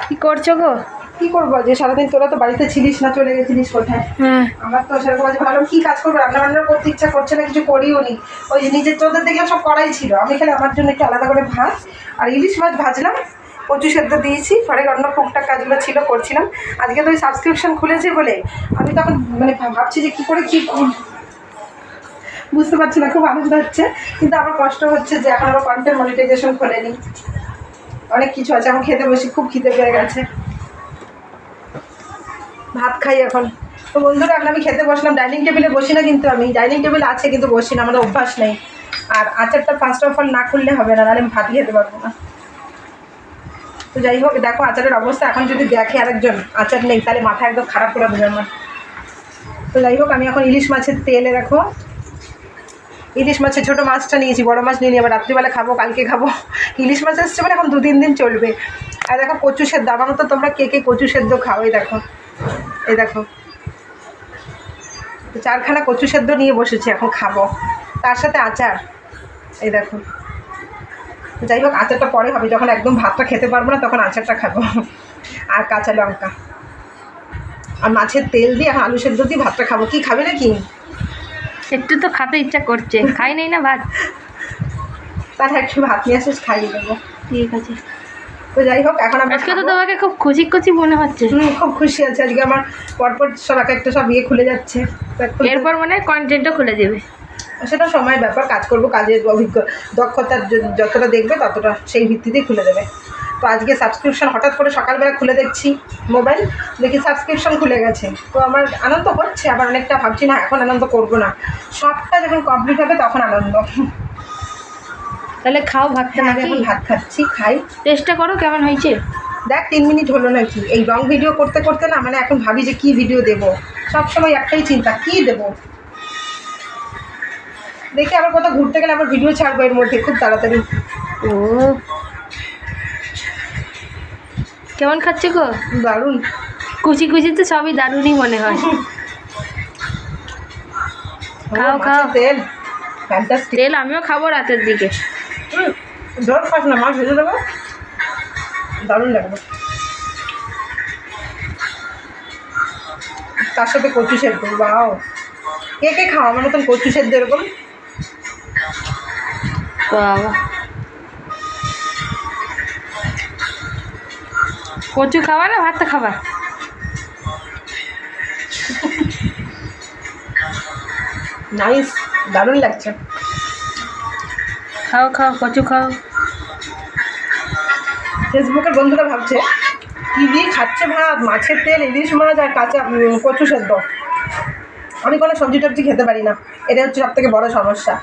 কি করছো গো? কি করবো, যে সারাদিন তোরা তো বাড়িতে ছিলিস না, চলে গেছিলিস কোথায়? আমার তো সেরকম আজ ভালো কি কাজ করবো, রান্না বান্না করতে ইচ্ছা করছে না, কিছু করিও নি। ওই যে নিজের চোখের দেখলাম সব করাই ছিল, আমি খালি আমার জন্য একটু আলাদা করে ভাত আর ইলিশ মাছ ভাজলাম, কচু সেদ্ধ দিয়েছি, ঘরের অন্য টুকটাক কাজগুলো ছিল করছিলাম। আজকে তো ওই সাবস্ক্রিপশন খুলেছে বলে আমি তখন মানে ভাবছি যে কী করে কী বুঝতে পারছি না, খুব আনন্দ হচ্ছে কিন্তু আমার কষ্ট হচ্ছে যে এখন আবার কন্টেন্ট মনিটাইজেশন খোলেনি, অনেক কিছু আছে। এখন খেতে বসি, খুব খিদে পেয়ে গেছে, ভাত খাই এখন। তো বন্ধুরা এখন আমি খেতে বসলাম, ডাইনিং টেবিলে বসি না কিন্তু, আমি ডাইনিং টেবিল আছে কিন্তু বসি না, আমাদের অভ্যাস নেই। আর আচারটা ফার্স্ট অফ অল না খুললে হবে না, নাহলে আমি ভাত খেতে পারবো না। তো যাই হোক, দেখো আচারের অবস্থা, এখন যদি দেখে আরেকজন আচার নেই তাহলে মাথা একদম খারাপ করে দেবে আমার। তো যাই হোক, আমি এখন ইলিশ মাছের তেলে রাখো, ইলিশ মাছের ছোটো মাছটা নিয়েছি, বড়ো মাছ নিয়ে নিই, আবার রাত্রিবেলা খাবো, কালকে খাবো। ইলিশ মাছ এসছে মানে এখন 2-3 দিন চলবে। আর দেখো কচু সেদ্ধ, আমার মতো তোমরা কে কে কচু সেদ্ধ খাও? এই দেখো, এই দেখো 4খানা কচু সেদ্ধ নিয়ে বসেছি, এখন খাবো, তার সাথে আচার। এই দেখো, যাই হোক আচারটা পরে হবে, যখন একদম ভাতটা খেতে পারবো না তখন আচারটা খাবো। আর কাঁচা লঙ্কা আর মাছের তেল দিয়ে এখন আলু সেদ্ধ দিয়ে ভাতটা খাবো। কি খাবে নাকি? একটু তো খেতে ইচ্ছা করছে, খাই নেই না ভাত। তাহলে একটু ভাত নিয়ে আসিস, খাইয়ে দেবো। ঠিক আছে। তো যাই হোক, এখন আমরা আজকে তো তোমাকে খুব খুশি খুশি মনে হচ্ছে। খুব খুশি আছে আজকে, আমার পরপর সব একটা সব ইয়ে খুলে যাচ্ছে। এরপর মানে কন্টেন্টও খুলে দেবে। সেটা সময় ব্যাপার, কাজ করবো, কাজের দক্ষতার যতটা দেখবে ততটা সেই ভিত্তিতেই খুলে দেবে। তো আজকে সাবস্ক্রিপশন হঠাৎ করে সকালবেলা খুলে দেখছি মোবাইল, দেখি সাবস্ক্রিপশন খুলে গেছে। তো আমার আনন্দ হচ্ছে, আবার অনেকটা ভাবছি না এখন আনন্দ করবো না, সবটা যখন কমপ্লিট হবে তখন আনন্দ। তাহলে খাও ভাতটা, আমি এখন ভাত খাচ্ছি, খাই। চেষ্টা করো কেমন হয়েছে। দেখ 3 মিনিট হলো নাকি, এই লং ভিডিও করতে করতে না মানে এখন ভাবি যে কী ভিডিও দেবো, সবসময় একটাই চিন্তা কী দেবো। দেখি আবার কোথাও ঘুরতে গেলে আবার ভিডিও ছাড়বো এর মধ্যে খুব তাড়াতাড়ি। ও কেমন খাচ্ছে গো? দারুণ, কুচি কুচি তো সবই দারুণই মনে হয়। খাও খাও, তেল ফ্যান্টাস্টিক। তেল আমিও খাবো রাতের দিকে। জল খাস না, মাছ ভেজে দেবো, দারুণ লাগবে। তার সাথে কচু সেদ্ধ, বাও, কে কে খাও আমার মতন কচু সেদ্ধ এরকম? বাবা, কচু খাবা না ভাতটা খাবা? নাইস, দারুণ লাগছে। খাও খাও, কচু খাও। ফেসবুকের বন্ধুরা ভাবছে কী দিয়ে খাচ্ছে ভাত, মাছের তেল, ইলিশ মাছ আর কাঁচা কচু সেদ্ধ। আমি কোনো সবজি টবজি খেতে পারি না, এটা হচ্ছে সব থেকে বড় সমস্যা।